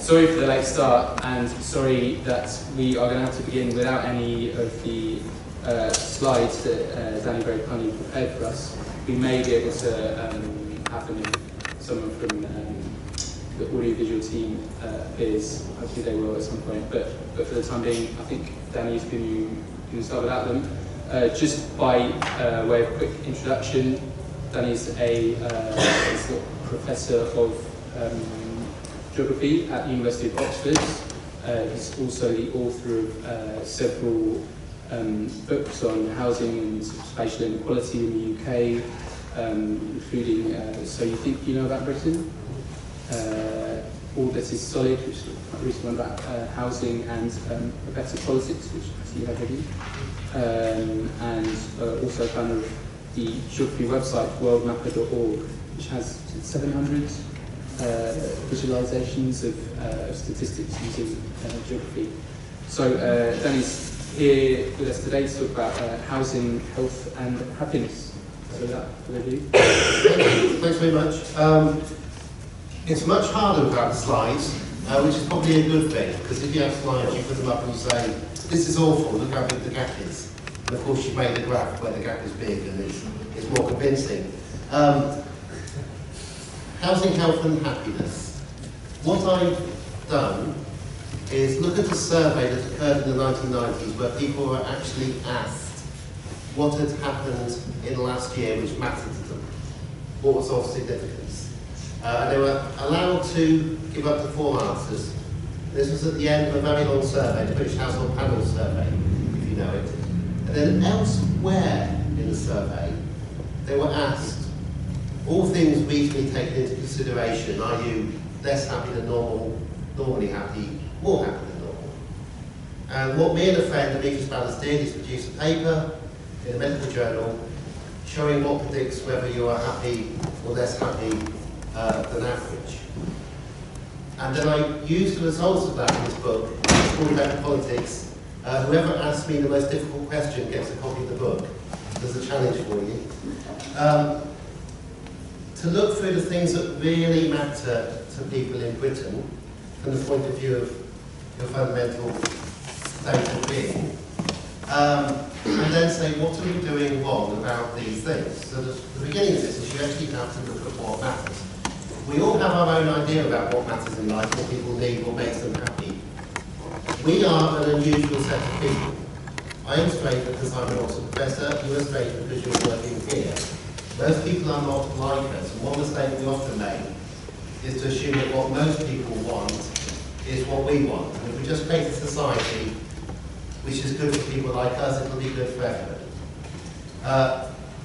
Sorry for the late start, and sorry that we are going to have to begin without any of the slides that Danny very kindly prepared for us. We may be able to have them if someone from the audiovisual team appears. Hopefully they will at some point, but for the time being, I think Danny's going to start without them. Just by way of quick introduction, Danny's a professor of geography at the University of Oxford. He's also the author of several books on housing and spatial inequality in the UK, including So You Think You Know About Britain, All That Is Solid, which is quite a recent one about housing, and A Better Politics, which I see you have ready, and also kind of the geography website worldmapper.org, which has 700 visualizations of statistics using geography. So Danny's here with us today to talk about housing, health and happiness. So without further ado. Thanks very much. It's much harder without slides, which is probably a good thing, because if you have slides you put them up and you say, this is awful, look how big the gap is. And of course you've made a graph where the gap is big and it's more convincing. Housing, health and happiness. What I've done is look at a survey that occurred in the 1990s where people were actually asked what had happened in the last year which mattered to them, what was of significance. And they were allowed to give up to 4 answers. This was at the end of a very long survey, the British Household Panel survey, if you know it. And then elsewhere in the survey, they were asked all things reasonably taken into consideration. Are you less happy than normal, normally happy, more happy than normal? And what me and a friend, Demetrius Ballas, did is produce a paper in a medical journal showing what predicts whether you are happy or less happy than average. And then I used the results of that in this book, it's called Better Politics. Whoever asks me the most difficult question gets a copy of the book. There's a challenge for you. To look through the things that really matter to people in Britain from the point of view of your fundamental state of being, and then say, what are we doing wrong about these things? So the beginning of this is you actually have to look at what matters. We all have our own idea about what matters in life, what people need, what makes them happy. We are an unusual set of people. I am strange because I'm an Oxford professor, you are strange because you're working here. Most people are not like us, and one mistake we often make is to assume that what most people want is what we want. And if we just create a society which is good for people like us, it will be good for everybody.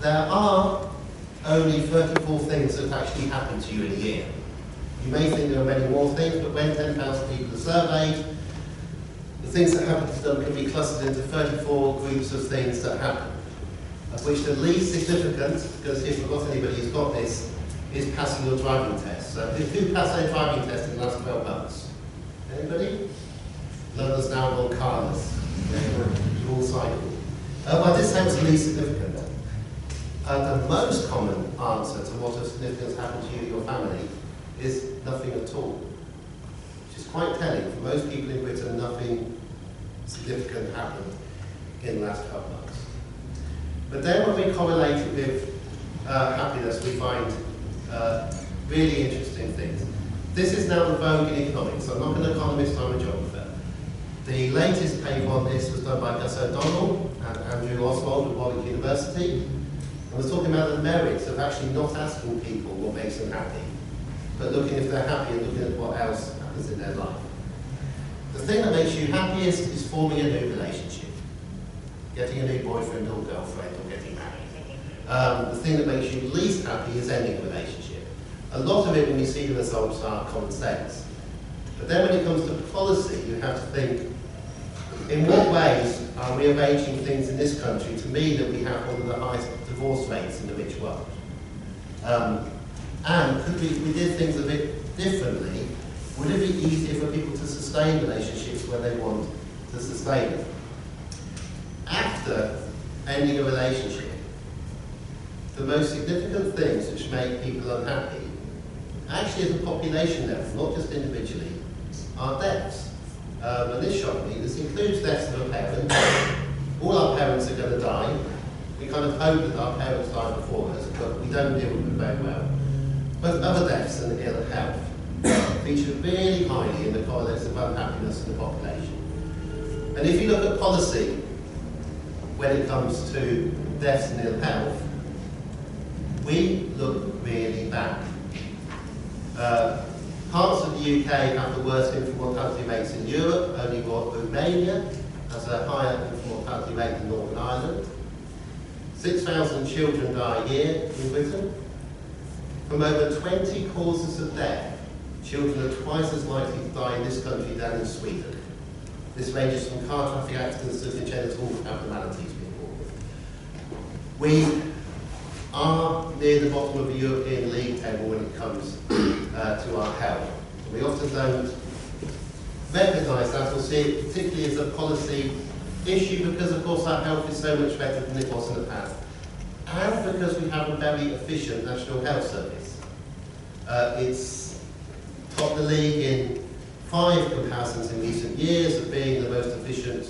There are only 34 things that actually happen to you in a year. You may think there are many more things, but when 10,000 people are surveyed, the things that happen to them can be clustered into 34 groups of things that happen, of which the least significant, because if you've got anybody who's got this, is passing your driving test. So who passed their driving test in the last 12 months? Anybody? None of us now are carless. You all cycle. Well, this sounds the least significant. The most common answer to what of significance happened to you and your family is nothing at all. Which is quite telling. For most people in Britain, nothing significant happened in the last 12 months. But then when we correlate it with happiness, we find really interesting things. This is now the vogue in economics. I'm not an economist, I'm a geographer. The latest paper on this was done by Gus O'Donnell and Andrew Oswald at Dorling University. And was talking about the merits of actually not asking people what makes them happy, but looking if they're happy and looking at what else happens in their life. The thing that makes you happiest is forming a new relationship. Getting a new boyfriend or girlfriend or getting married. The thing that makes you least happy is ending a relationship. A lot of it, when you see the results, are common sense. But then when it comes to policy, you have to think, in what ways are we arranging things in this country to mean that we have one of the highest divorce rates in the rich world? And could we did things a bit differently, would it be easier for people to sustain relationships when they want to sustain them? After ending a relationship, the most significant things which make people unhappy, actually at a population level, not just individually, are deaths. And this shocked me. This includes deaths of a parent. All our parents are going to die. We kind of hope that our parents die before us, but we don't deal with it very well. But other deaths and ill health feature really highly in the correlates of unhappiness in the population. And if you look at policy when it comes to deaths and ill health, we look really bad. Parts of the UK have the worst infant mortality rates in Europe, only Romania has a higher infant mortality rate than Northern Ireland. 6,000 children die a year in Britain. From over 20 causes of death, children are twice as likely to die in this country than in Sweden. This ranges from car traffic accidents to congenital abnormalities being born. We are near the bottom of the European league table when it comes to our health. We often don't recognise that or see it particularly as a policy issue because of course our health is so much better than it was in the past. And because we have a very efficient National Health Service. It's topped the league in 5 comparisons in recent years of being the most efficient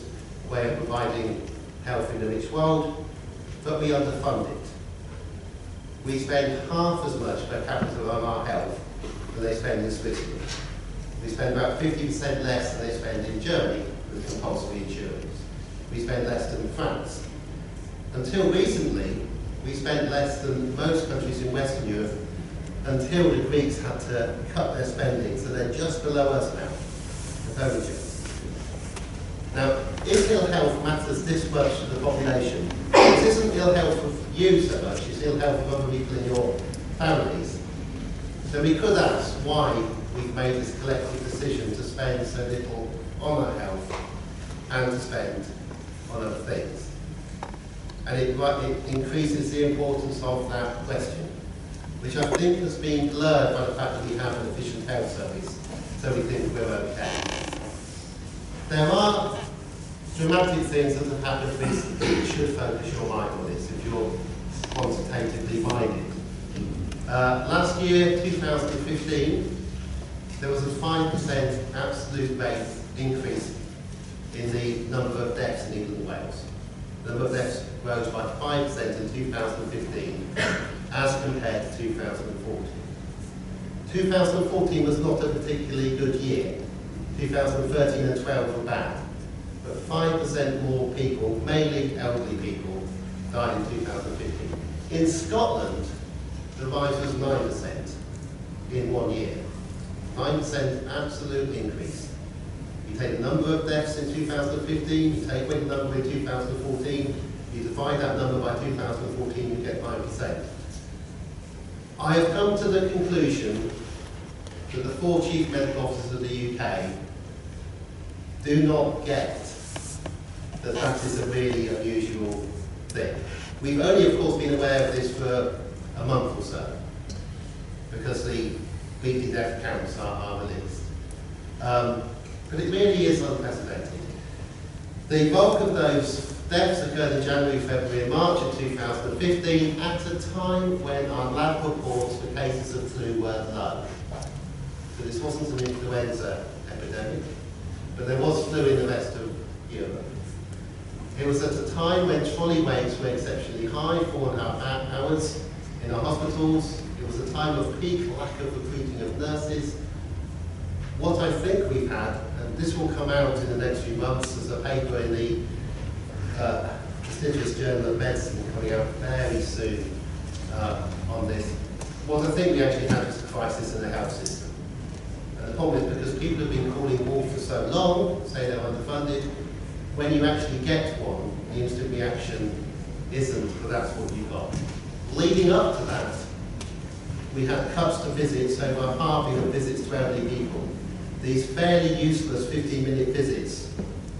way of providing health in the rich world, but we underfund it. We spend half as much per capita on our health than they spend in Switzerland. We spend about 50% less than they spend in Germany with compulsory insurance. We spend less than France. Until recently, we spent less than most countries in Western Europe until the Greeks had to cut their spending, so they're just below us now. Now, if ill health matters this much to the population, this isn't ill health of you so much, it's ill health of other people in your families. So we could ask why we've made this collective decision to spend so little on our health and to spend on other things. And it increases the importance of that question, which I think has been blurred by the fact that we have an efficient health service, so we think we're okay. There are dramatic things that have happened recently that should focus your mind on this if you're quantitatively minded. Last year, 2015, there was a 5% absolute rate increase in the number of deaths in England and Wales. The number of deaths rose by 5% in 2015 as compared to 2014. 2014 was not a particularly good year. 2013 and 12 were bad, but 5% more people, mainly elderly people, died in 2015. In Scotland, the rise was 9% in 1 year. 9% absolute increase. You take the number of deaths in 2015, you take the number in 2014, you divide that number by 2014, you get 9%. I have come to the conclusion that the 4 chief medical officers of the UK do not get that that is a really unusual thing. We've only, of course, been aware of this for a month or so, because the weekly death counts are released. But it really is unprecedented. The bulk of those deaths occurred in January, February and March of 2015 at a time when our lab reports for cases of flu were low. So this wasn't an influenza epidemic, but there was flu in the rest of Europe. It was at a time when trolley waits were exceptionally high, 4.5 hours in our hospitals. It was a time of peak lack of recruiting of nurses. What I think we've had, and this will come out in the next few months as a paper in the prestigious Journal of Medicine coming out very soon on this. What I think we actually have is a crisis in the health system. And the problem is because people have been calling wolf for so long, say they're underfunded, when you actually get one, the instant reaction isn't, but that's what you got. Leading up to that, we had cuts to visits, over halving of visits to elderly people. These fairly useless 15-minute visits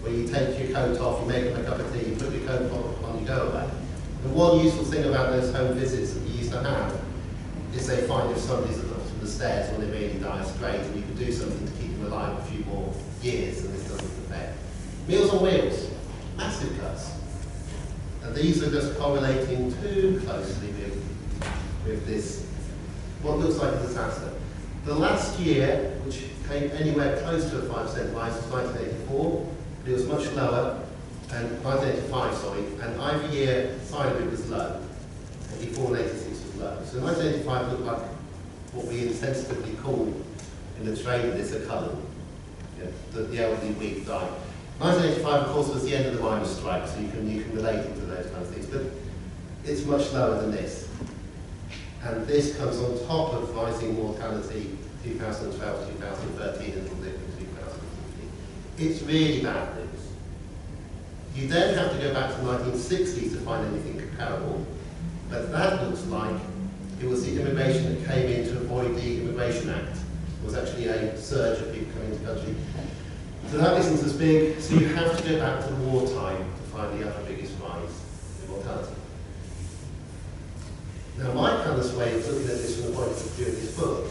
where you take your coat off, you make them a cup of tea, you put your coat on, you go away. The one useful thing about those home visits that we used to have is they find if somebody's at the bottom of the stairs when they really die, it's great, and you can do something to keep them alive a few more years, and this doesn't affect. Meals on Wheels, massive cuts. And these are just correlating too closely with this, what looks like a disaster. The last year, which came anywhere close to a 5% rise, was 1984, but it was much lower, and 1985, sorry, and either year side of it was low. 84 and 86 was low. So 1985 looked like what we insensitively call in the trade this a cullen. The elderly weak died. 1985, of course, was the end of the miners' strike, so you can relate it to those kind of things, but it's much lower than this. And this comes on top of rising mortality 2012, 2013, and a little bit in 2014. It's really bad news. You then have to go back to the 1960s to find anything comparable, but that looks like it was the immigration that came in to avoid the Immigration Act. It was actually a surge of people coming into the country. So that isn't as big, so you have to go back to wartime to find the other biggest rise in mortality. Now, my kind of way of looking at this from the point of view of this book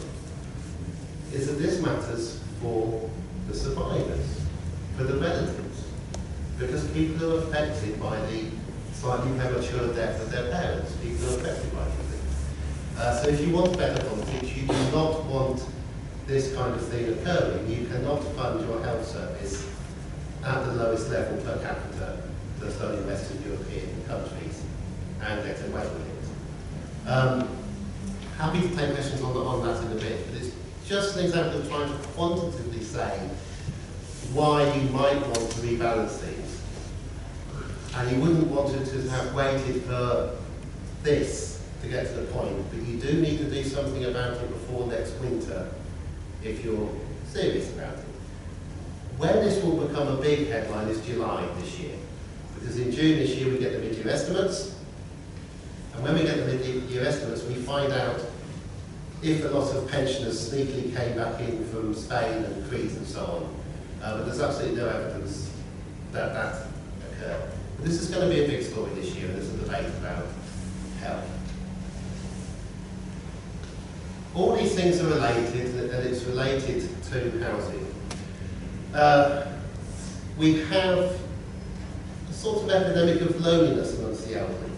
is that this matters for the survivors, for the relatives, because people who are affected by the slightly premature death of their parents, people who are affected by it. So if you want better politics, you do not want this kind of thing occurring. You cannot fund your health service at the lowest level per capita that's done in Western European countries and get away with it. Happy to take questions on that in a bit, but it's just an example of trying to quantitatively say why you might want to rebalance things. And you wouldn't want it to have waited for this to get to the point, but you do need to do something about it before next winter if you're serious about it. When this will become a big headline is July this year, because in June this year we get the mid-year estimates, and when we get the mid-year estimates we find out if a lot of pensioners sneakily came back in from Spain and Crete and so on, but there's absolutely no evidence that that occurred. But this is going to be a big story this year, and there's a debate about health. All these things are related, and it's related to housing. We have a sort of epidemic of loneliness amongst the elderly.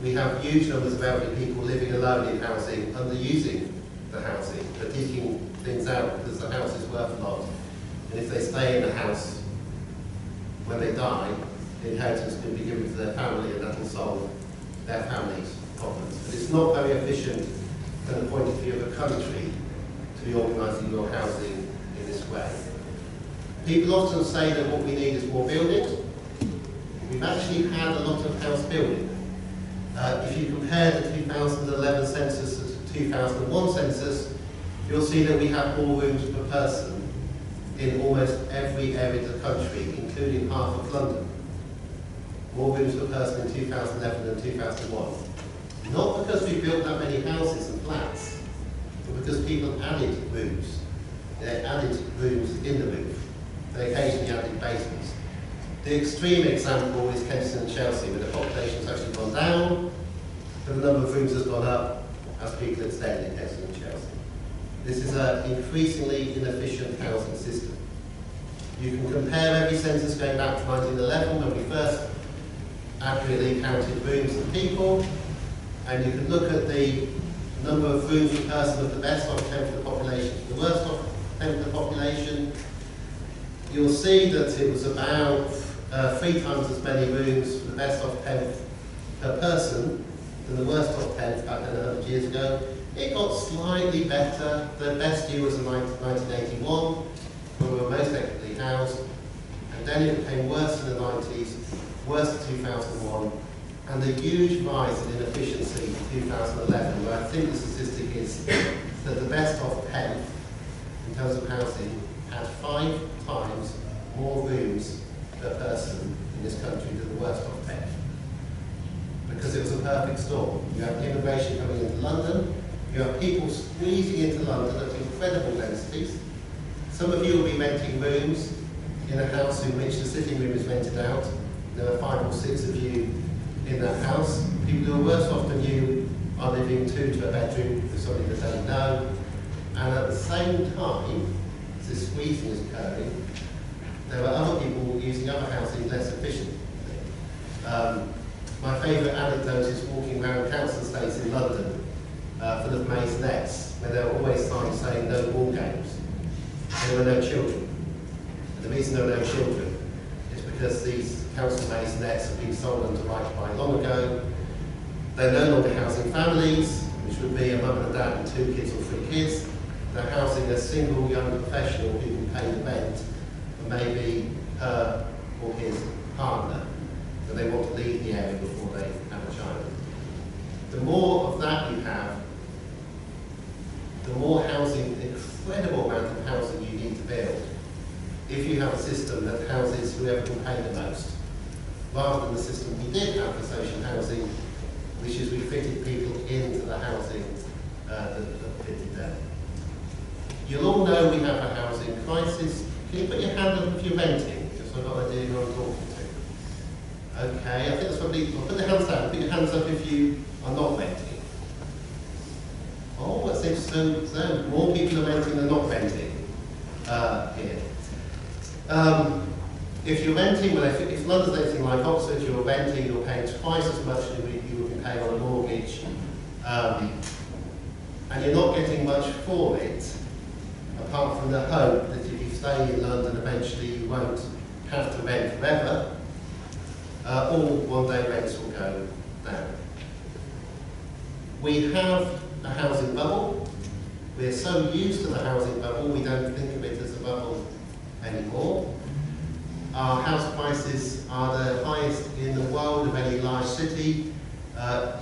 We have huge numbers of elderly people living alone in housing, underusing the housing. They're taking things out because the house is worth a lot. And if they stay in the house when they die, the inheritance can be given to their family, and that will solve their family's problems. But it's not very efficient from the point of view of a country to be organising your housing in this way. People often say that what we need is more building. We've actually had a lot of house building. If you compare the 2011 census to the 2001 census, you'll see that we have more rooms per person in almost every area of the country, including half of London. More rooms per person in 2011 than 2001. Not because we built that many houses and flats, but because people added rooms. They added rooms in the roof. They occasionally added basements. The extreme example is Kensington and Chelsea, where the population has actually gone down, but the number of rooms has gone up as people have stayed in Kensington and Chelsea. This is an increasingly inefficient housing system. You can compare every census going back to 1911, when we first accurately counted rooms and people, and you can look at the number of rooms per person of the best off 10th of the population to the worst off 10th of the population. You'll see that it was about 3 times as many rooms for the best off 10th per person than the worst off 10th back then 100 years ago. It got slightly better. The best year was in 1981, when we were most actively housed, and then it became worse in the 90s, worse in 2001, and the huge rise in inefficiency in 2011, where I think the statistic is that the best off 10th, in terms of housing, had 5 times more rooms per person in this country than the worst off 10th. Because it was a perfect storm. You have immigration coming into London, you have people squeezing into London at incredible densities. Some of you will be renting rooms in a house in which the sitting room is rented out. There are 5 or 6 of you in that house. People who are worse off than you are living 2 to a bedroom with somebody that they know. And at the same time, as this squeezing is occurring, there are other people using other housing less efficiently. My favourite anecdote is walking around council estates in London full of maisonettes, where there were always signs saying no ball games. And there were no children. And the reason there were no children is because these council maisonettes have been sold under right to buy long ago. They're no longer housing families, which would be a mum and a dad and 2 kids or 3 kids. They're housing a single young professional who can pay the rent, and maybe her or his partner, but they want to leave the area before they have a child. The more of that you have, the more housing, incredible amount of housing you need to build. If you have a system that houses whoever can pay the most, rather than the system we did have for social housing, which is we fitted people into the housing that fitted them. You'll all know we have a housing crisis. Can you put your hand up if you're renting, just so I've got an idea who I'm talking to? Okay, I think that's probably, well, put the hands down. Put your hands up if you are not renting. Oh, that's interesting. So more people are renting than not renting here. If you're renting, well, if London's anything like Oxford, you're renting, you're paying twice as much as you would be paying on a mortgage, and you're not getting much for it, apart from the hope that if you stay in London, eventually you won't have to rent forever. All one-day rents will go down. We have a housing bubble. We're so used to the housing bubble, we don't think of it as a bubble anymore. Our house prices are the highest in the world of any large city.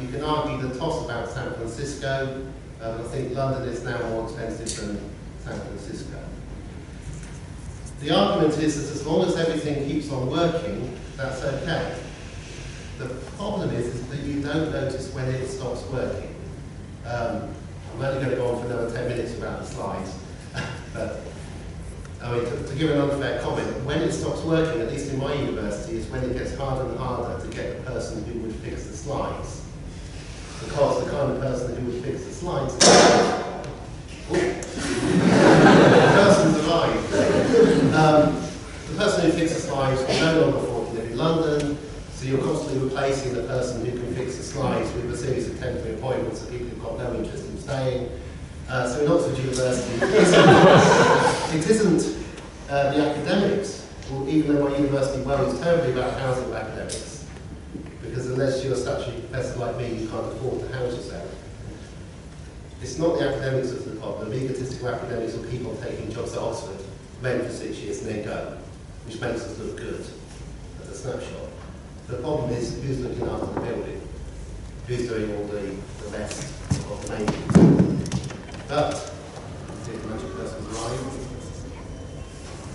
You can argue the toss about San Francisco. I think London is now more expensive than San Francisco. The argument is that as long as everything keeps on working, that's okay. The problem is that you don't notice when it stops working. I'm only going to go on for another 10 minutes about the slides. But I mean, to give an unfair comment, when it stops working, at least in my university, is when it gets harder and harder to get the person who would fix the slides. Because the kind of person who would fix the slides the person's arrived. The person who fixes the slides will no longer afford to live in London, so you're constantly replacing the person who can fix the slides with a series of temporary appointments of people who've got no interest in staying. So in Oxford University, it isn't the academics, well, even though my university worries terribly about housing of academics, because unless you're a statutory professor like me, you can't afford to house yourself. It's not the academics that's the problem. The egotistical academics are people taking jobs at Oxford, rent for 6 years and then go, which makes us look good as a snapshot. The problem is who's looking after the building, who's doing all the rest of the maintenance. But, see if the magic person's arrived.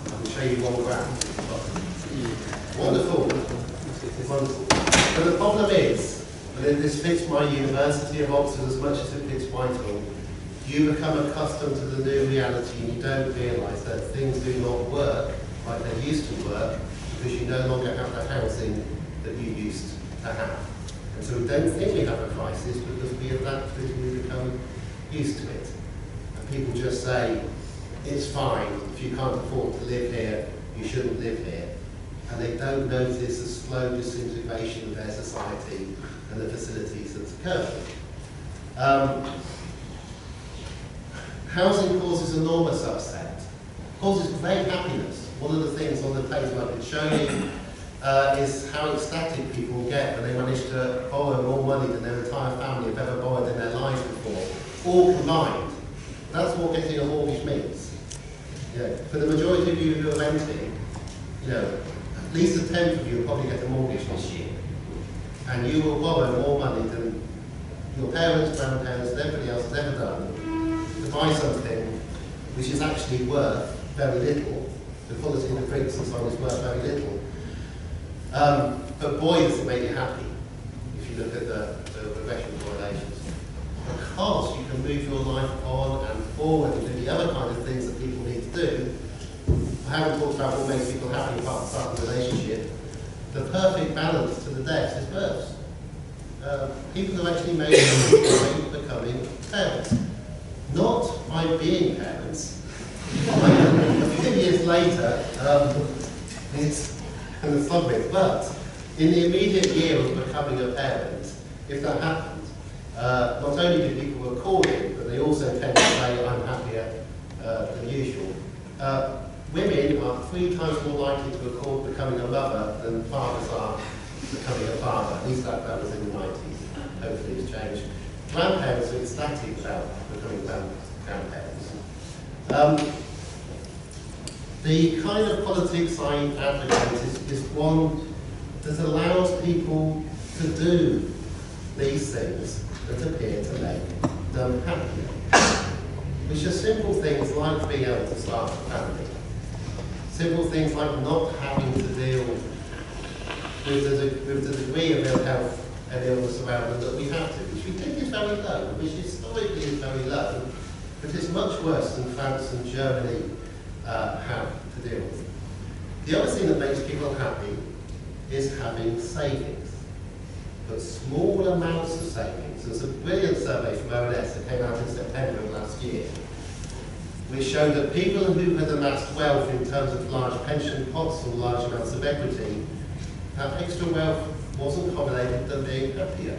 I can show you one graph. Wonderful. Wonderful. But the problem is, and this fits my University of Oxford as much as it fits Whitehall, you become accustomed to the new reality and you don't realise that things do not work like they used to work because you no longer have the housing that you used to have. And so we don't think we have a crisis because we adapt to it and we become used to it. And people just say, it's fine, if you can't afford to live here, you shouldn't live here. And they don't notice the slow disintegration of their society and the facilities that's occurring. Housing causes enormous upset, causes great happiness. One of the things on the page I could show you is how ecstatic people get when they manage to borrow more money than their entire family have ever borrowed in their lives before, all combined. That's what getting a mortgage means. You know, for the majority of you who are renting, you know, at least a tenth of you will probably get a mortgage this year. And you will borrow more money than your parents, grandparents, and everybody else has ever done to buy something which is actually worth very little. The quality of the bricks and so on is worth very little. But boy, does it make you happy if you look at the regression correlations. Because you can move your life on and forward and do the other kind of things that people need to do. I haven't talked about what makes people happy apart from starting a relationship. The perfect balance to the death is births. People have actually made it by becoming parents. Not by being parents. A few years later, it's kind of subject, but in the immediate year of becoming a parent, if that happened, not only do people record it, but they also tend to say, I'm happier than usual. Women are 3 times more likely to record becoming a mother than fathers are becoming a father. At least that was in the 90s. Hopefully it's changed. Grandparents are ecstatic about becoming grandparents. The kind of politics I advocate is one that allows people to do these things that appear to make them happier. Which are simple things like being able to start a family. Simple things like not having to deal with the degree of ill health and illness around them that we have to, which we think is very low, which historically is very low, but it's much worse than France and Germany have to deal with. The other thing that makes people happy is having savings, but small amounts of savings. There's a brilliant survey from ONS that came out in September of last year, which showed that people who had amassed wealth in terms of large pension pots or large amounts of equity, that extra wealth wasn't correlated with them being happier.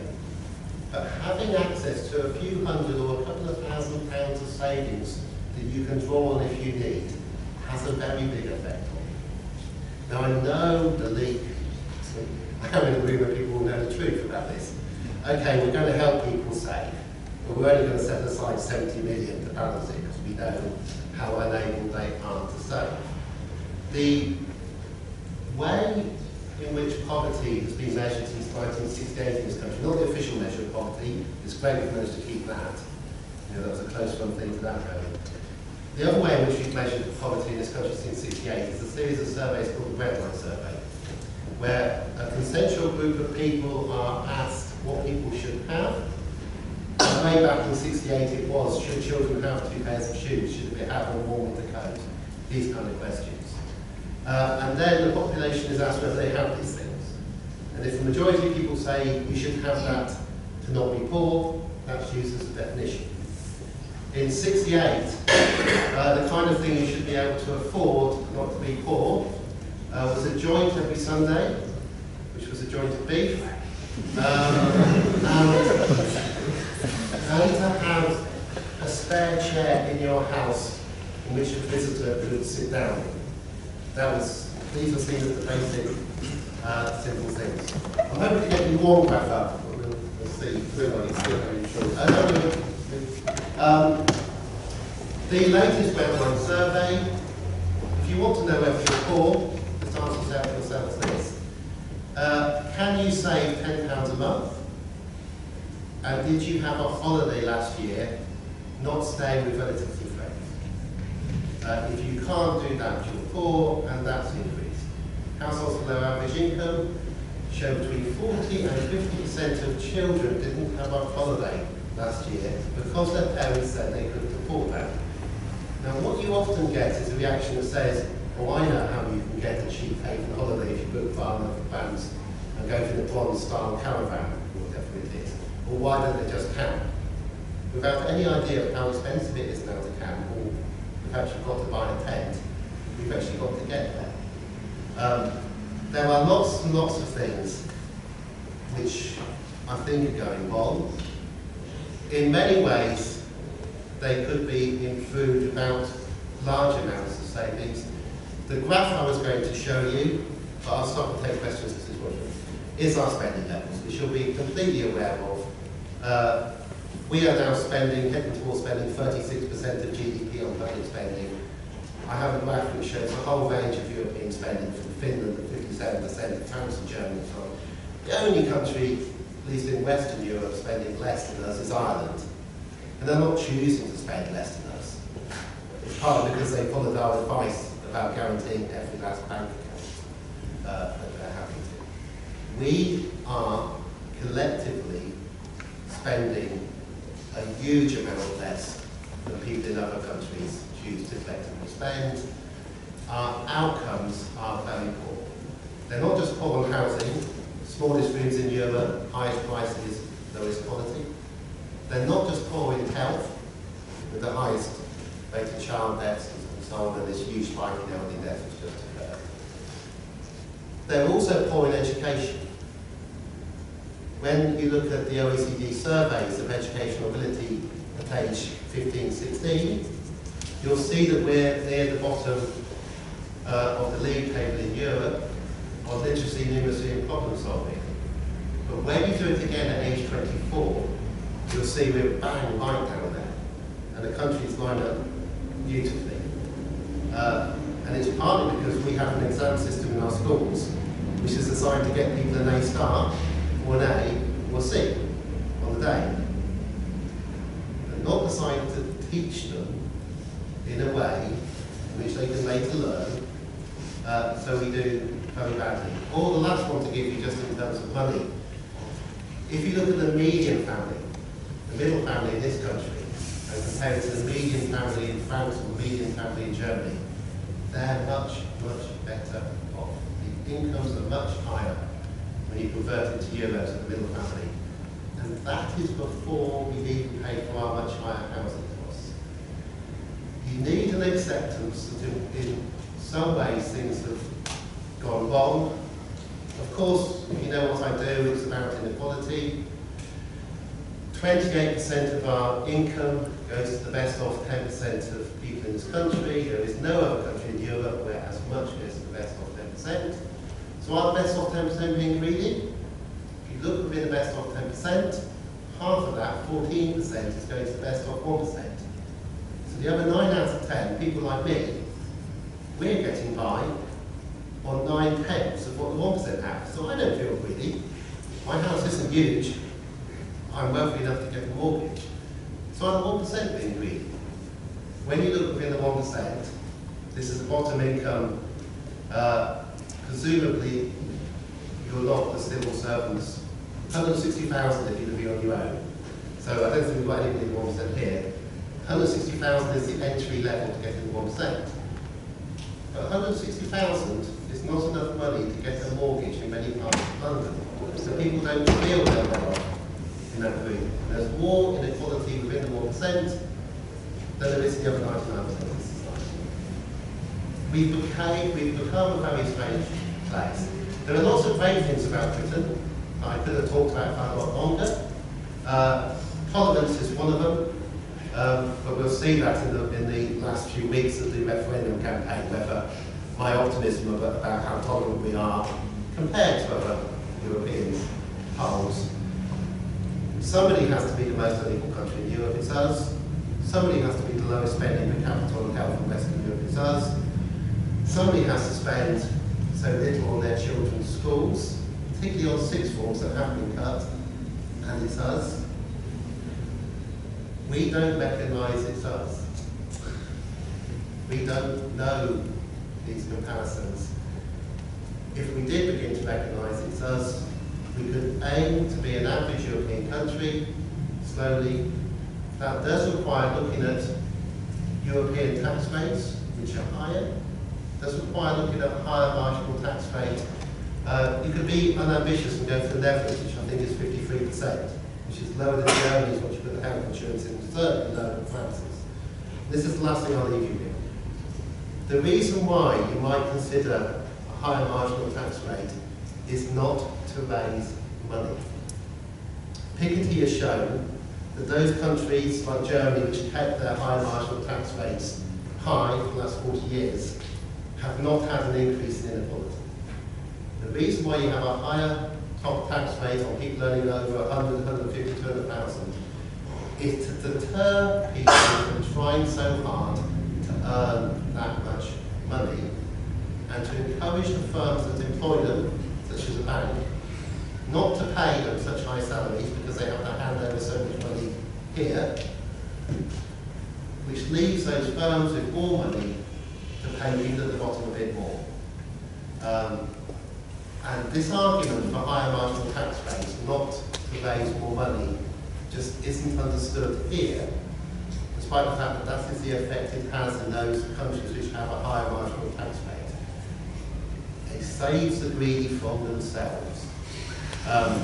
But having access to a few hundred or a couple of £1,000 of savings that you can draw on if you need has a very big effect on you. Now I know the leak, I'm in a room where people will know the truth about this. Okay, we're going to help people save, but we're only going to set aside 70 million to balance it because we know how unable they are to save. The way in which poverty has been measured since 1968 in this country, not the official measure of poverty, it's great we've managed to keep that. You know, that was a close run thing to that going. The other way in which we've measured poverty in this country since 1968 is a series of surveys called the Red Line Survey, where a consensual group of people are asked what people should have. And way back in 1968 it was, should children have 2 pairs of shoes? Should they have a warm winter coat? These kind of questions. And then the population is asked whether they have these things. And if the majority of people say you should have that to not be poor, that's used as a definition. In 1968, the kind of thing you should be able to afford not to be poor was a joint every Sunday, which was a joint of beef, and to have a spare chair in your house in which a visitor could sit down. These are seen as the basic, simple things. I'm hoping to get you warm back up. We'll see. The latest Red Line survey, if you want to know whether you're poor, just ask yourself this. Can you save £10 a month? And did you have a holiday last year not staying with relatives and friends? If you can't do that, you're poor, and that's increased. Households with low average income show between 40 and 50% of children didn't have a holiday last year because their parents said they couldn't afford that. Now, what you often get is a reaction that says, oh, I know how you can get a cheap haven holiday if you book far enough advance and go to the Bronze-style caravan, or whatever it is. Or why don't they just camp? Without any idea of how expensive it is now to camp, or the fact you've got to buy a tent, you've actually got to get there. There are lots and lots of things which I think are going wrong. In many ways, they could be improved without large amounts of savings. The graph I was going to show you, but I'll stop and take questions because it's working, is our spending levels, which you'll be completely aware of. We are now heading towards spending 36% of GDP on public spending. I have a graph which shows a whole range of European spending, from Finland at 57%, France and Germany and so on. The only country, at least in Western Europe, spending less than us is Ireland. And they're not choosing to spend less than us. It's partly because they followed our advice about guaranteeing every last bank account that they're happy to. We are collectively spending a huge amount less than people in other countries choose to collectively spend. Our outcomes are very poor. They're not just poor on housing, smallest rooms in Europe, highest prices, lowest quality. They're not just poor in health, with the highest rate of child deaths and so on, and this huge spike in elderly deaths which just occurred. They're also poor in education. when you look at the OECD surveys of educational ability at age 15, 16, you'll see that we're near the bottom of the league table in Europe on literacy, numeracy and problem solving. But when you do it again at age 24, you'll see we're bang right down there. And the country's lined up beautifully. And it's partly because we have an exam system in our schools which is designed to get people an A star, or an A, or C on the day. But not designed to teach them in a way in which they can later learn, so we do very badly. Or the last one to give you just in terms of money. If you look at the median family, the middle family in this country, and compare it to the median family in France or the median family in Germany, they're much, much better off. The incomes are much higher when you convert it to euros in the middle family. And that is before we even pay for our much higher housing costs. You need an acceptance that in some ways things have gone wrong. Of course, you know what I do, it's about inequality. 28% of our income goes to the best off 10% of people in this country. There is no other country in Europe where as much goes to the best off 10%. So are the best off 10% being greedy? If you look within the best off 10%, half of that, 14%, is going to the best off 1%. So the other 9 out of 10, people like me, we're getting by on 9/10 of what the 1% have. So I don't feel greedy. My house isn't huge. I'm wealthy enough to get a mortgage. So I'm 1% being greedy. When you look within the 1%, this is the bottom income. Presumably, you're not the civil servants. 160,000 if you're going to be on your own. So I don't think we've got anybody in the 1% here. 160,000 is the entry level to get in the 1%. But 160,000 is not enough money to get a mortgage in many parts of London. So people don't feel they're better off in that group. There's more inequality within the 1% than there is in the other 99% of the society. We've become a very strange place. There are lots of great things about Britain that I could have talked about for a lot longer. Tolerance is one of them, but we'll see that in the last few weeks of the referendum campaign, whether my optimism about how tolerant we are compared to other European polls. Somebody has to be the most unequal country in Europe, it's us. Somebody has to be the lowest spending per capita on health in Western Europe, it's us. Somebody has to spend so little on their children's schools, particularly on sixth forms that have been cut, and it's us. We don't recognise it's us. We don't know these comparisons. If we did begin to recognise it's us, we could aim to be an average European country, slowly. That does require looking at European tax rates, which are higher. It does require looking at higher marginal tax rate. You could be unambitious and go for the Netherlands, which I think is 53%, which is lower than Germany's once you put the health insurance in, certainly lower than France's. This is the last thing I'll leave you with. The reason why you might consider a higher marginal tax rate is not to raise money. Piketty has shown that those countries like Germany, which kept their high marginal tax rates high for the last 40 years, have not had an increase in inequality. The reason why you have a higher top tax rate on people earning over 100, 150, 200,000 is to deter people from trying so hard to earn that much money, and to encourage the firms that employ them, such as a bank, not to pay them such high salaries because they have to hand over so much money here, which leaves those firms with more money to pay people at the bottom a bit more. And this argument for higher marginal tax rates, not to raise more money, just isn't understood here, despite the fact that that is the effect it has in those countries which have a higher marginal tax rate. It saves the greedy from themselves. I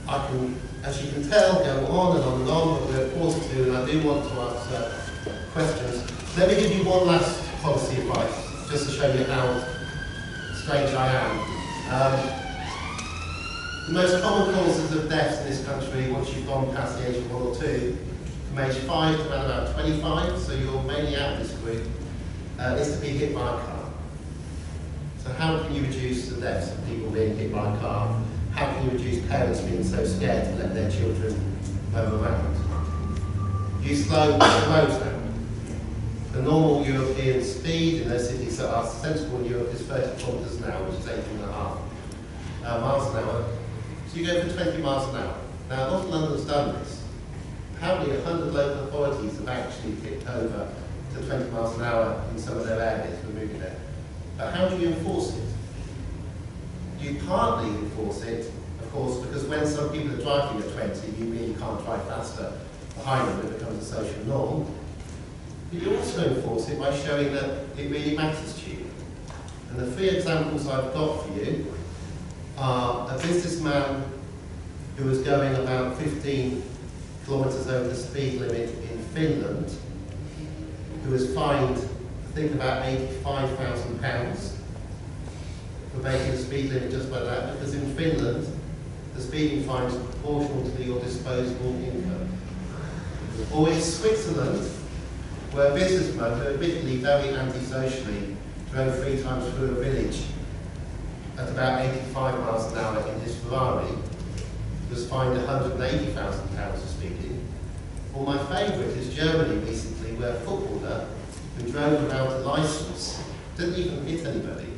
can, as you can tell, go on and on and on, but we're forced to, and I do want to answer questions. Let me give you one last policy advice, just to show you how strange I am. The most common causes of deaths in this country, once you've gone past the age of 1 or 2, from age 5 to around about 25, so you're mainly out of this group, is to be hit by a car. So how can you reduce the deaths of people being hit by a car? How can you reduce parents being so scared to let their children roam around? You slow the roads down. The normal European speed in those cities that are sensible in Europe is 30 kilometres an hour, which is 18.5 miles an hour. So you go for 20 miles an hour. Now, not London's done this. Apparently 100 local authorities have actually kicked over to 20 miles an hour in some of their areas, removing it. But how do you enforce it? You partly enforce it, of course, because when some people are driving at 20, you really can't drive faster behind them, it becomes a social norm. But you also enforce it by showing that it really matters to you. And the 3 examples I've got for you are a businessman who was going about 15 kilometres over the speed limit in Finland, who was fined, I think, about £85,000 for breaking the speed limit just by that, because in Finland, the speeding fine is proportional to your disposable income. Or in Switzerland, where a businessman, who admittedly very antisocially, drove 3 times through a village at about 85 miles an hour in his Ferrari, was fined £180,000 for speeding. Or my favourite is Germany recently, where a footballer who drove without a licence, didn't even hit anybody,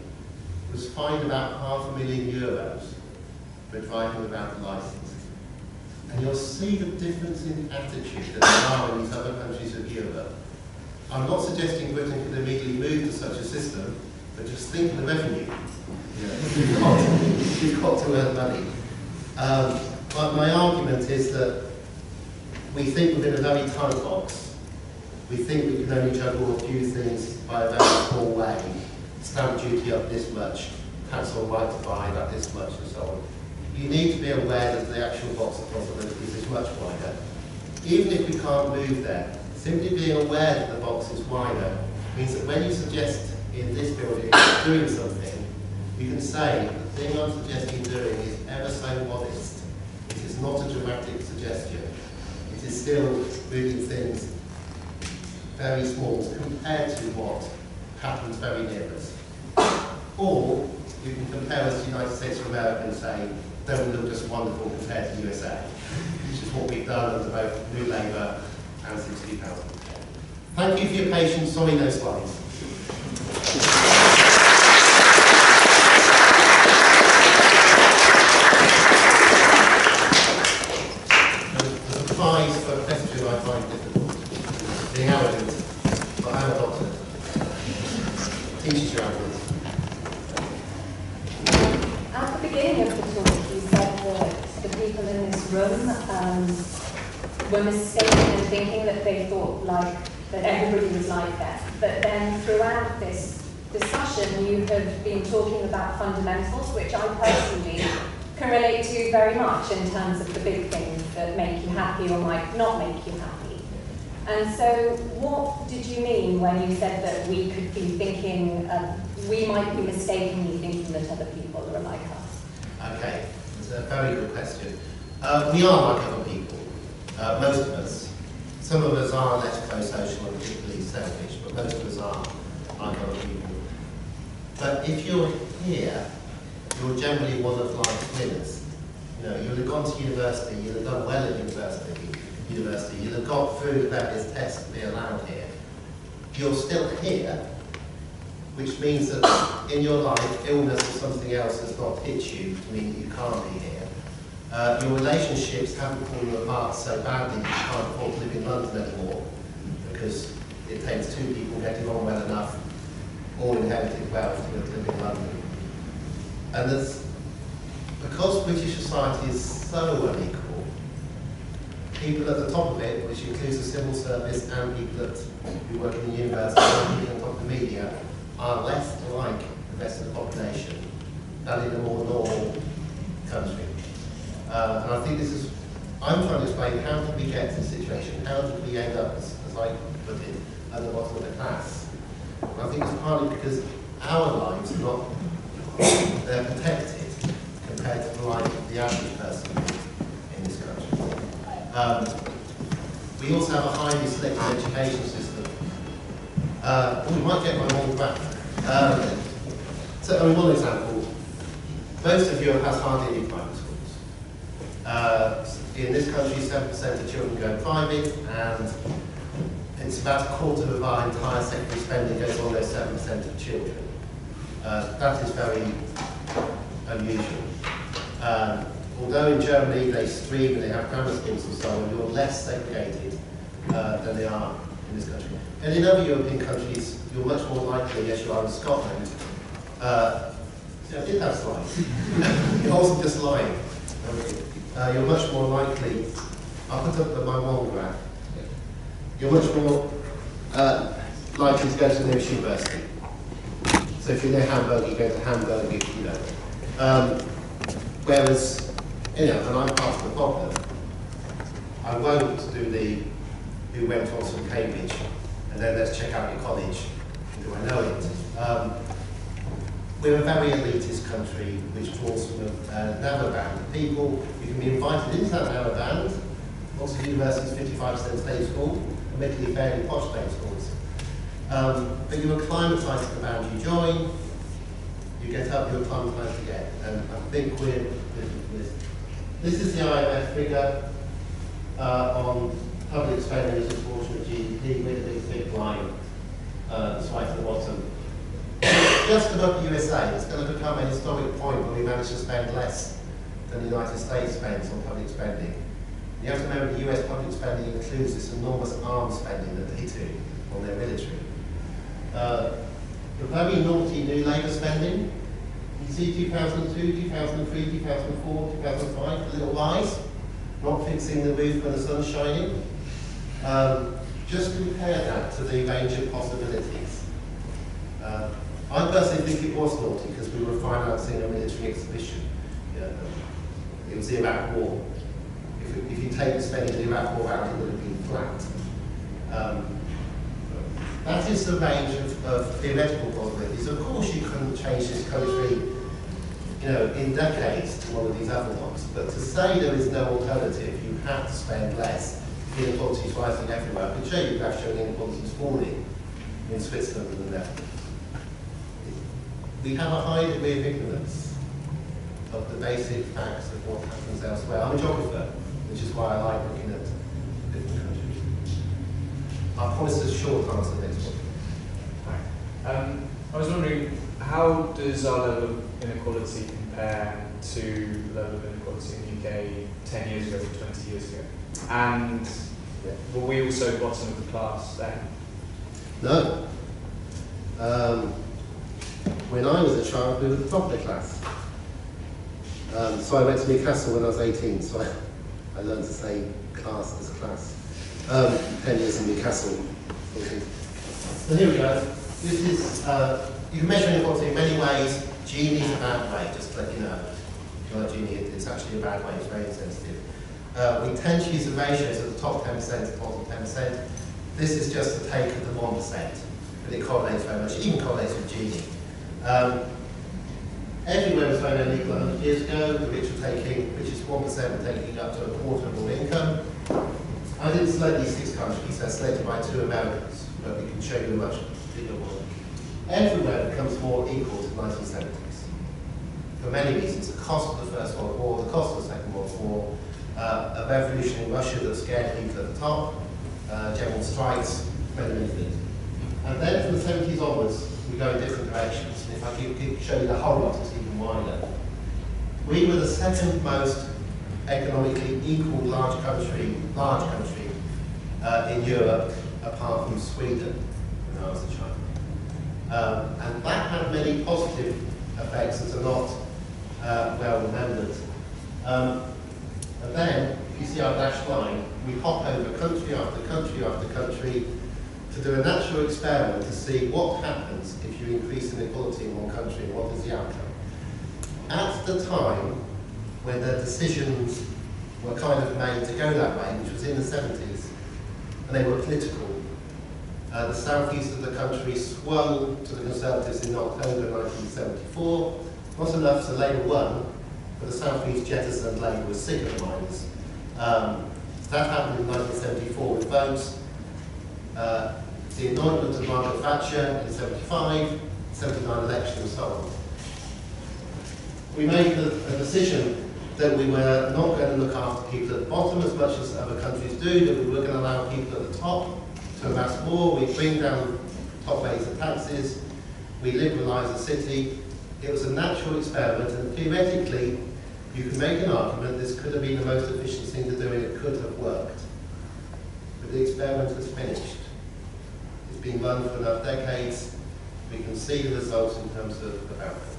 was fined about €500,000 for driving without a licence. And you'll see the difference in attitude that there are in these other countries of Europe. I'm not suggesting Britain could immediately move to such a system, but just think of the revenue. You've got to earn money. But my argument is that we think within a very tight box. We think we can only juggle a few things by a very small way. Stamp duty up this much, tax on right to buy up this much, and so on. You need to be aware that the actual box of possibilities is much wider. Even if we can't move there, simply being aware that the box is wider means that when you suggest in this building doing something, you can say, the thing I'm suggesting doing is ever so modest. It is not a dramatic suggestion. It is still moving things very small compared to what happens very near us. Or you can compare us to the United States of America and say, don't we look just wonderful compared to the USA, which is what we've done under both New Labour and since 2010. Thank you for your patience. Sorry, no slides. The prize for a question I find difficult, being arrogant, but I'm a doctor. Teaches you arrogance. At the beginning of the talk, you said that the people in this room were mistaken in thinking that they thought that everybody was like that. But then throughout this discussion, you have been talking about fundamentals, which I personally can relate to very much in terms of the big things that make you happy or might not make you happy. And so what did you mean when you said that we could be thinking, we might be mistakenly thinking that other people are like us? Okay, it's a very good question. We are like other people, most of us. Some of us are less pro-social and particularly selfish, but most of us are like other people. But if you're here, you're generally one of life's winners. You know, you'll have gone to university, you'll have done well at university, you'll have got through the various tests to be allowed here. You're still here, which means that in your life, illness or something else has not hit you to mean that you can't be here. Your relationships haven't fallen apart so badly that you can't afford to live in London anymore, because it takes 2 people getting on well enough, all inherited wealth, to live in London. And because British society is so unequal, people at the top of it, which includes the civil service and people who work in the university and people on top of the media, are less like the rest of the population than in a more normal country. And I think this is, I'm trying to explain, how did we get to this situation? How did we end up, as I put it, at the bottom of the class? And I think it's partly because our lives are not, they're protected compared compared to the life of the average person in this country. We also have a highly selective education system. We might get my one back. So, one example. Most of Europe has hardly any private schools. In this country, 7% of children go private, and it's about a quarter of our entire secondary spending goes on those 7% of children. That is very unusual. Although in Germany they stream and they have grammar schools and so on, you're less segregated than they are in this country. And in other European countries, you're much more likely, as you are in Scotland, I did have slides. It wasn't just lying. You're much more likely, I'll put up my one graph, you're much more likely to go to the nearest university. So if you're near Hamburg, you go to Hamburg, you know. Whereas, you know, and I'm part of the problem, I won't do the who went on from Cambridge, and then let's check out your college, do I know it? We're a very elitist country which draws from a narrow band of people. You can be invited into that narrow band. Lots of universities, 55% state school, admittedly fairly posh state schools. But you're acclimatised to the band you join, you get up, you're acclimatised again. And I think we're looking for this. This is the IMF figure on public spending as a proportion of GDP with a big thick line. It's right at the bottom. Just above the USA, it's going to become a historic point where we manage to spend less than the United States spends on public spending. You have to remember the US public spending includes this enormous arms spending that they do on their military. The very naughty new Labour spending, you see 2002, 2003, 2004, 2005, the little rise, not fixing the roof when the sun's shining. Just compare that to the range of possibilities. I personally think it was naughty because we were financing a military exhibition. It was the Iraq War. If you take the spending of the Iraq War out, it would have been flat. That is the range of theoretical possibilities. Of course, you couldn't change this country, in decades to one of these other ones. But to say there is no alternative, you have to spend less. Inequality is rising everywhere. I can show you a graph showing inequality is falling in Switzerland and the Netherlands. We have a high degree of ignorance of the basic facts of what happens elsewhere. I'm a geographer, which is why I like looking at different countries. I promise a short answer next one. Hi. I was wondering, how does our level of inequality compare to the level of inequality in the UK 10 years ago or 20 years ago? And were we also bottom of the class then? No. When I was a child, we were the top of the class. So I went to Newcastle when I was 18, so I learned to say class as class. 10 years in Newcastle. So here we go. This is, you can measure inequality in many ways. Gini is a bad way, just to let you know. If you like Gini, it's actually a bad way, it's very insensitive. We tend to use the ratios of the top 10% to the bottom 10%. This is just the take of the 1%, but it correlates very much, it even correlates with Gini. Everywhere was very unequal 100 years ago. The rich were taking, which is 1%, were taking up to a quarter of all income. I didn't select these 6 countries, they're selected by 2 Americans, but we can show you a much bigger one. Everywhere becomes more equal to the 1970s. For many reasons, the cost of the First World War, the cost of the Second World War, a revolution in Russia that scared people at the top, general strikes, many things. And then from the 70s onwards, we go in different directions. And if I could show you the whole lot, it's even wider. We were the second most economically equal large country in Europe, apart from Sweden, when I was a child. And that had many positive effects that are not well remembered. And then, if you see our dashed line, we hop over country after country after country to do a natural experiment to see what happens if you increase inequality in one country and what is the outcome. At the time when the decisions were kind of made to go that way, which was in the 70s, and they were political, the southeast of the country swung to the Conservatives in October 1974, not enough so Labour won, but the South East jettisoned Labour was sick of the miners. That happened in 1974 with votes. The anointment of Margaret Thatcher in 75, 79 election and so on. We made a decision that we were not going to look after people at the bottom as much as other countries do, that we were going to allow people at the top to amass more. We bring down top rates of taxes, we liberalise the city. It was a natural experiment, and theoretically you could make an argument this could have been the most efficient thing to do and it could have worked. But the experiment has finished. It's been run for enough decades. We can see the results in terms of outcome.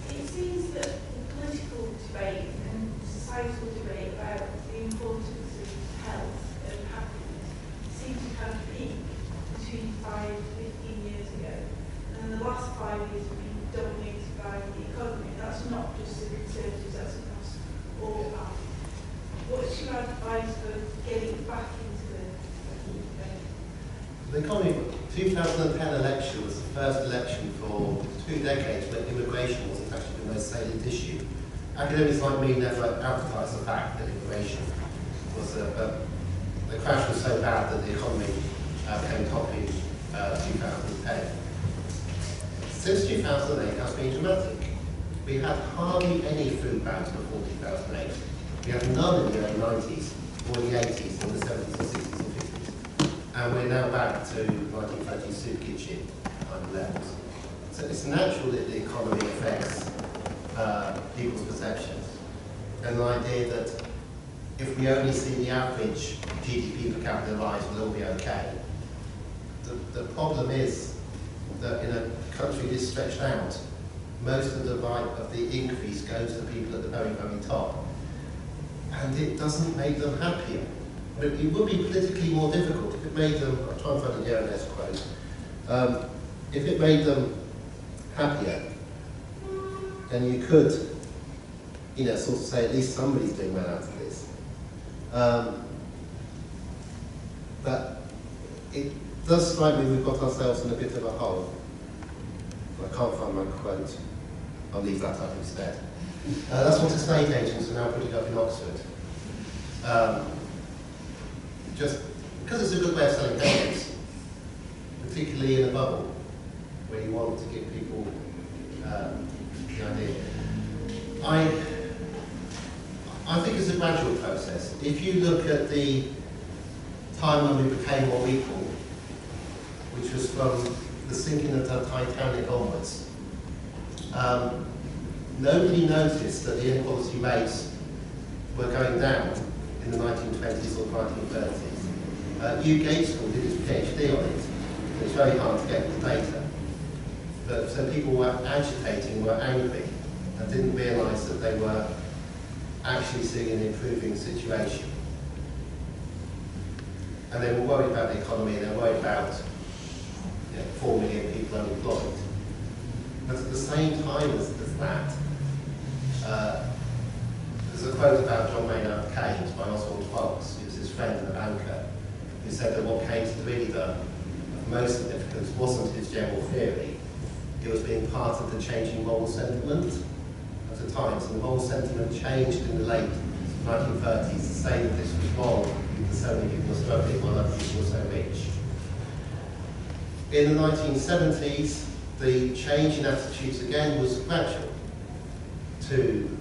It seems that the political debate and societal debate about the importance of health and happiness seemed to kind of peak between 5-15 years ago. And the last 5 years have been dominated by the economy. That's not just the Conservatives, that's across all parties. What's your advice for getting back into the debate? The economy, 2010 election was the first election for 2 decades where immigration wasn't actually the most salient issue. Academics like me never advertised the fact that immigration was the crash was so bad that the economy came top in 2010. Since 2008, that's been dramatic. We had hardly any food bans before 2008. We had none in the early 90s, or the 80s, or the 70s, and 60s, and 50s. And we're now back to 1930s soup kitchen kind of levels. So it's natural that the economy affects people's perceptions. And the idea that if we only see the average GDP per capita rise, we'll all be okay. The problem is that in a country this stretched out, most of the increase goes to people at the very, very top. And it doesn't make them happier. But it would be politically more difficult if it made them, I'll try and find a Jeremy's quote, if it made them happier, then you could, sort of say at least somebody's doing well out of this. But it does strike me we've got ourselves in a bit of a hole. I can't find my quote. I'll leave that up instead. That's what estate agents are now putting up in Oxford. Just because it's a good way of selling houses, particularly in a bubble, where you want to give people the idea. I think it's a gradual process. If you look at the time when we became more equal, which was from the sinking of the Titanic onwards, nobody noticed that the inequality rates were going down in the 1920s or 1930s. Hugh Gatesville did his PhD on it. It's very hard to get the data. But so people were agitating, were angry, and didn't realise that they were actually seeing an improving situation. And they were worried about the economy, and they were worried about 4 million people unemployed. But at the same time as that, there's a quote about John Maynard Keynes by Oswald Fox, who was his friend and a banker, who said that what Keynes had really done of most significance wasn't his general theory, it was being part of the changing moral sentiment at the time. So the moral sentiment changed in the late 1930s to say that this was wrong that so many people were struggling while other people were so rich. In the 1970s, the change in attitudes again was gradual to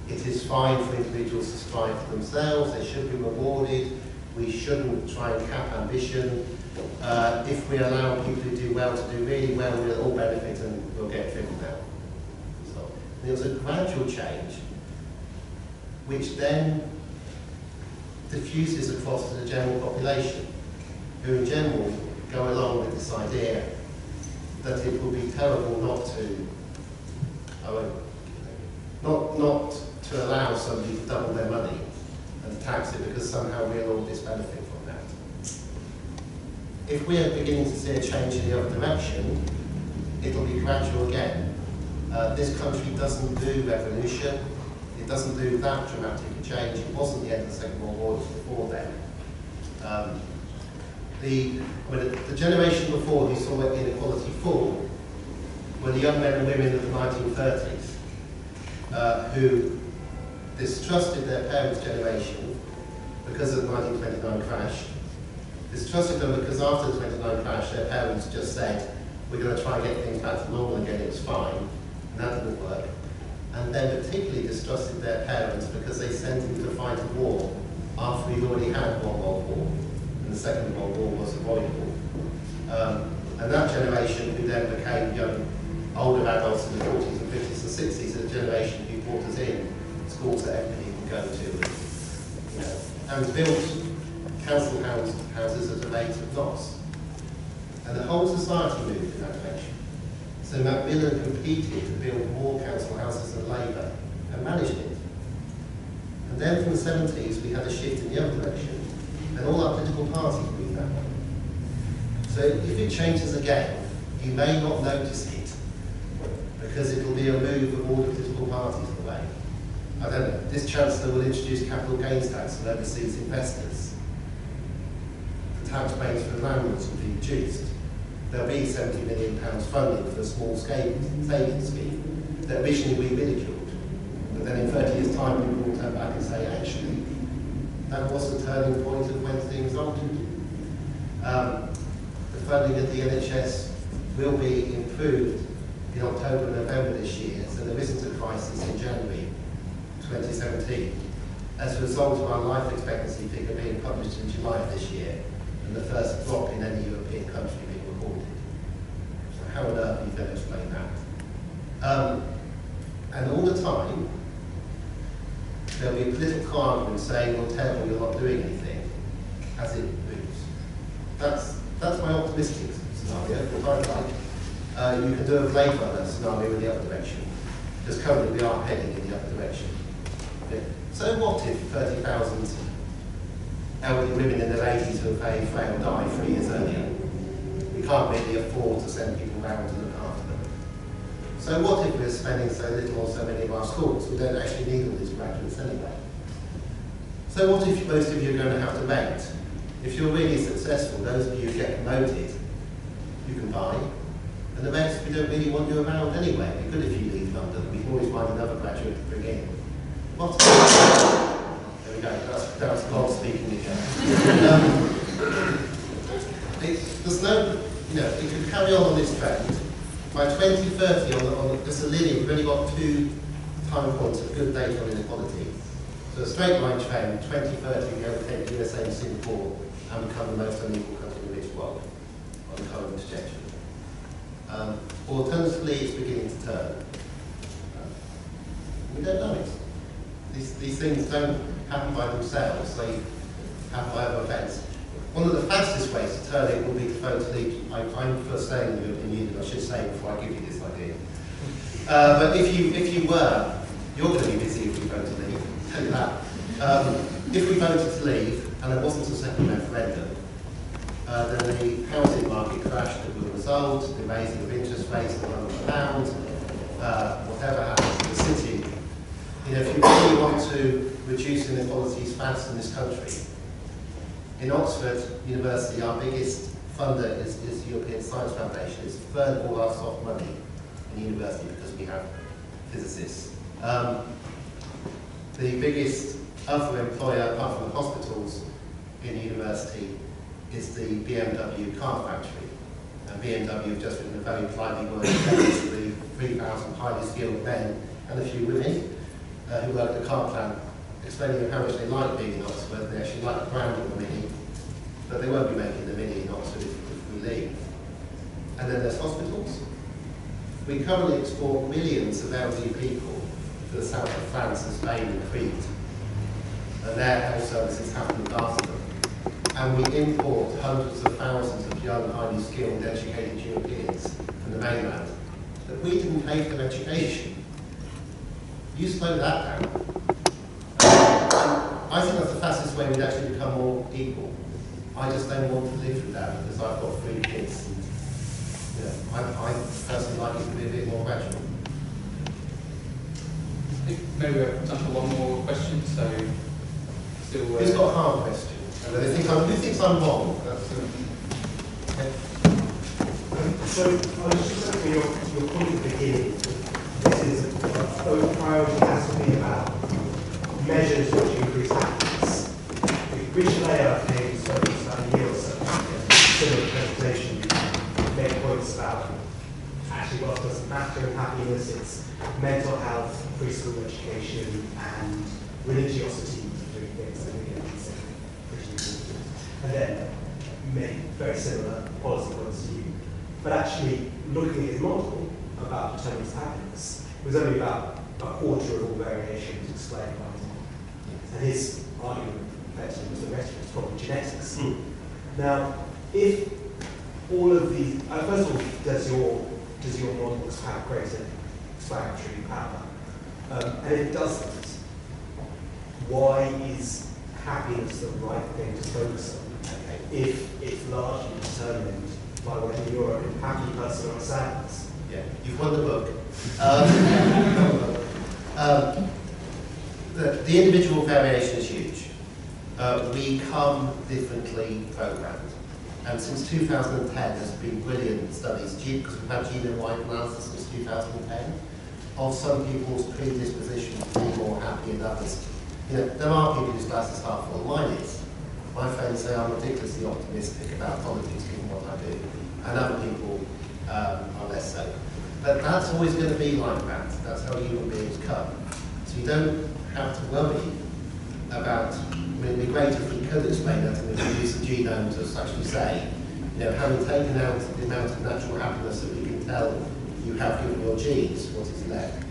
it is fine for individuals to strive for themselves, they should be rewarded, we shouldn't try and cap ambition. If we allow people who do well to do really well, we'll all benefit and we'll get driven out. So there was a gradual change, which then diffuses across to the general population, who in general go along with this idea that it would be terrible not to allow somebody to double their money and tax it because somehow we'll all disbenefit from that. If we are beginning to see a change in the other direction, it'll be gradual again. This country doesn't do revolution. It doesn't do that dramatic a change. It wasn't the end of the Second World War, it was before then. The generation before who saw inequality fall were the young men and women of the 1930s who distrusted their parents' generation because of the 1929 crash, distrusted them because after the 1929 crash their parents just said, we're going to try and get things back to normal again, it's fine, and that didn't work. And then particularly distrusted their parents because they sent them to fight a war after we'd already had one World War, and the Second World War was avoidable. And that generation, who then became young, older adults in the 40s and 50s and 60s, is a generation who brought us in schools that everybody could go to, you know, and built council houses at a rate of knots. And the whole society moved in that direction. So Macmillan competed to build more council houses than Labour, and managed it. And then from the 70s we had a shift in the other direction, and all our political parties moved that way. So if it changes again, you may not notice it, because it'll be a move of all the political parties away. I don't know, this Chancellor will introduce capital gains tax on overseas investors. The tax base for landlords will be reduced. There'll be £70 million funding for a small savings scheme that originally we ridiculed. But then in 30 years' time, people will turn back and say, actually, that was the turning point of when things altered. The funding of the NHS will be improved in October and November this year, so there isn't a crisis in January 2017, as a result of our life expectancy figure being published in July of this year, and the first drop in any European country being recorded. So how on earth are you going to explain that? And all the time, there'll be a political argument saying, well, terrible, you're not doing anything, as it moves. That's my optimistic scenario. You can do a Blade Runner scenario in the other direction, because currently we are heading in the other direction. Okay. So what if 30,000 elderly women in their 80s who are very frail die 3 years earlier? We can't really afford to send people around to look after them. So what if we're spending so little on so many of our schools? We don't actually need all these graduates anyway. So what if most of you are going to have to mate? If you're really successful, those of you who get promoted, you can buy. And the rest, we don't really want you around anyway. It'd be good if you leave London. We can always find another graduate to bring in. What? There we go. That's God speaking again. There's no, you know, it could carry on this trend. By 2030, on this a linear, we've only got 2 time points of good data on inequality. So a straight line trend, 2030, we overtake the USA and Singapore and become the most unequal country in the rich world on the current trajectory. Alternatively, it's beginning to turn. We don't know it. These things don't happen by themselves, they happen by other events. One of the fastest ways to turn it will be to vote to leave. I'm for staying in the European Union, I should say, before I give you this idea. But if you were, you're going to be busy if you vote to leave, I'll tell you that. If we voted to leave, and there wasn't a second referendum, then the housing market crash that would result, the raising of interest rates that won't abound, whatever happens in the city. You know, if you really want to reduce inequalities fast in this country, in Oxford University, our biggest funder is the European Science Foundation. It's a third of all our soft money in the university because we have physicists. The biggest other employer, apart from the hospitals in the university, is the BMW car factory. And BMW have just written a very politely worded letter to the 3,000 highly skilled men and a few women who work at the car plant, explaining how much they like being in Oxford, and they actually like the brand of the Mini, but they won't be making the Mini in Oxford if we leave. And then there's hospitals. We currently export millions of elderly people to the south of France and Spain and Crete, and their health services have to look after them. And we import hundreds of thousands of young, highly skilled, educated Europeans from the mainland that we didn't pay for their education. You slow that down. I think that's the fastest way we'd actually become more equal. I just don't want to live with that because I've got 3 kids. And, you know, I personally like it to be a bit more gradual. Maybe we have time for one more question, so still... Who's got a hard question? Who thinks I'm wrong? So I was just looking at your point at the beginning. This is a priority has to be about measures which increase happiness. If Richard Layer came about a year or so, similar presentation, made points about actually what doesn't matter in happiness, it's mental health, preschool education, and religiosity doing things that we can consider pretty important. And then made very similar policy points to you. But actually, looking at his model about determinants of happiness, it was only about a quarter of all variations explained by his model. And his argument, effectively, was the rest of it's probably genetics. Now, if all of these, first of all, does your model have greater explanatory power? And if it doesn't, why is happiness the right thing to focus on if it's largely determined by whether you're a happy person or a sad person? Yeah, you've won the book. The individual variation is huge. We come differently programmed. And since 2010, there's been brilliant studies, because we've had genome-wide analysis since 2010, of some people's predisposition to be more happy than others. You know, there are people whose glass is half full. Mine is. My friends say I'm ridiculously optimistic about politics given what I do, and other people are less so. But that's always going to be like that. That's how human beings come. So you don't have to worry about, I mean, it'd be great if we could explain that and we could use the genome to actually say, you know, having taken out the amount of natural happiness that we can tell you have given your genes, what is left.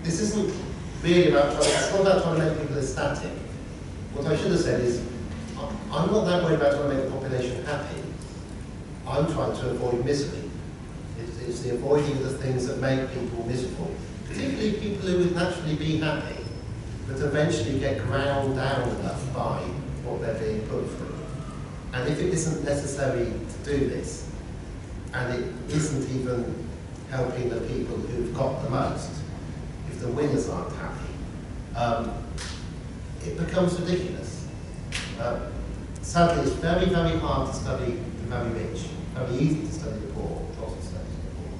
This isn't really about it's not about trying to make people ecstatic. What I should have said is, I'm not that worried about trying to make the population happy. I'm trying to avoid misery. It's the avoiding of the things that make people miserable, particularly people who would naturally be happy, but eventually get ground down enough by what they're being put through. And if it isn't necessary to do this, and it isn't even helping the people who've got the most, if the winners aren't happy, it becomes ridiculous. Sadly, it's very, very hard to study the very rich, very easy to study the poor, lots of studies the poor.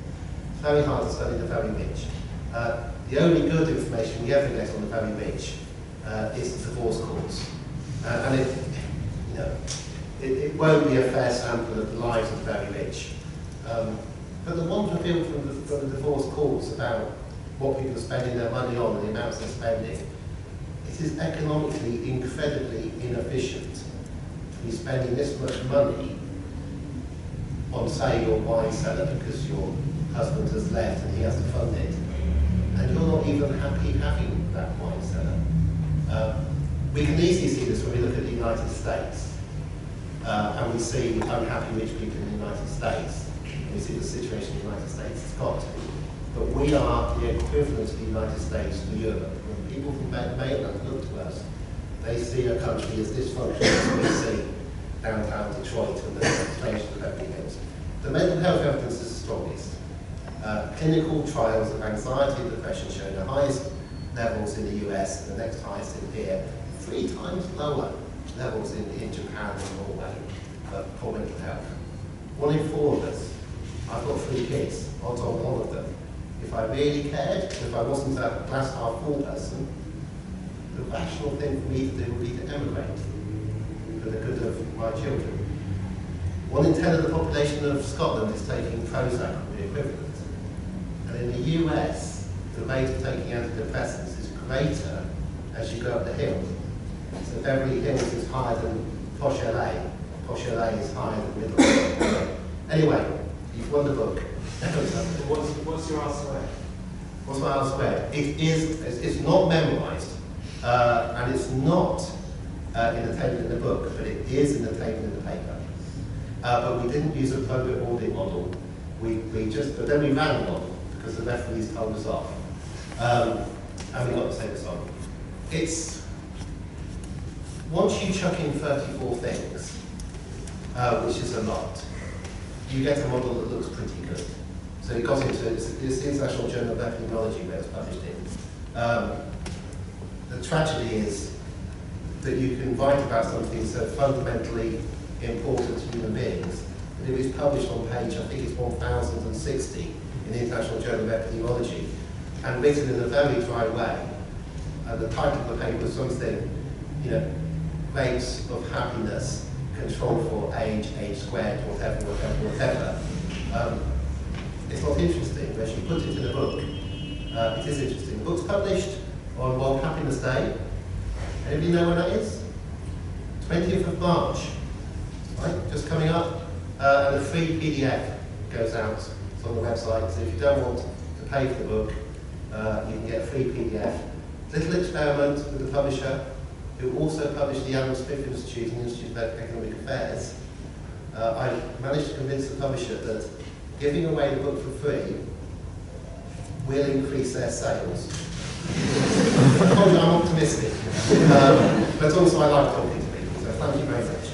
It's very hard to study the very rich. The only good information we ever get on the very rich is the divorce courts. And it won't be a fair sample of the lives of the very rich. But the one revealed from the divorce courts about what people are spending their money on and the amounts they're spending, it is economically incredibly inefficient to be spending this much money on, say, your wine cellar because your husband has left and he has to fund it, and you're not even happy having that wine cellar. We can easily see this when we look at the United States, and we see unhappy rich people in the United States. We see the situation in the United States, it's got to be. But we are the equivalent of the United States to Europe. When people from mainland look to us, they see a country as dysfunctional as we see downtown Detroit and the situation of everything else. The mental health evidence is the strongest. Clinical trials of anxiety and depression show the highest levels in the US and the next highest in here, 3 times lower levels in Japan and Norway for mental health. 1 in 4 of us. I've got 3 kids, odds on one of them. If I really cared, if I wasn't a glass half full person, the rational thing for me to do would be to emigrate for the good of my children. 1 in 10 of the population of Scotland is taking Prozac or the equivalent. And in the US, the rate of taking antidepressants is greater as you go up the hill. So Beverly Hills is higher than Posh LA. Posh LA is higher than Middle. Anyway, you've won the book. What's your R-squared? What's my R-squared? It's not memorised, and it's not in the table in the book, but it is in the table in the paper. But we didn't use a appropriate ordering model. But then we ran the model because the referees told us off, and we got to take us on. It's once you chuck in 34 things, which is a lot, you get a model that looks pretty good. So it got into it's the International Journal of Epidemiology where it's published in. The tragedy is that you can write about something so fundamentally important to human beings and it was published on page, I think it's 1060 in the International Journal of Epidemiology, and written in a very dry way. And the title of the paper was something, you know, rates of happiness, control for age, age squared, whatever. It's not interesting, but she put it in a book. It is interesting. The book's published on World Happiness Day. Anybody know when that is? 20th of March, right? Just coming up. And a free PDF goes out. It's on the website. So if you don't want to pay for the book, you can get a free PDF. Little experiment with the publisher, who also published the Adam Smith Institute and the Institute of Economic Affairs. I managed to convince the publisher that giving away the book for free will increase their sales. I told you I'm optimistic, but also I like talking to people, so thank you very much.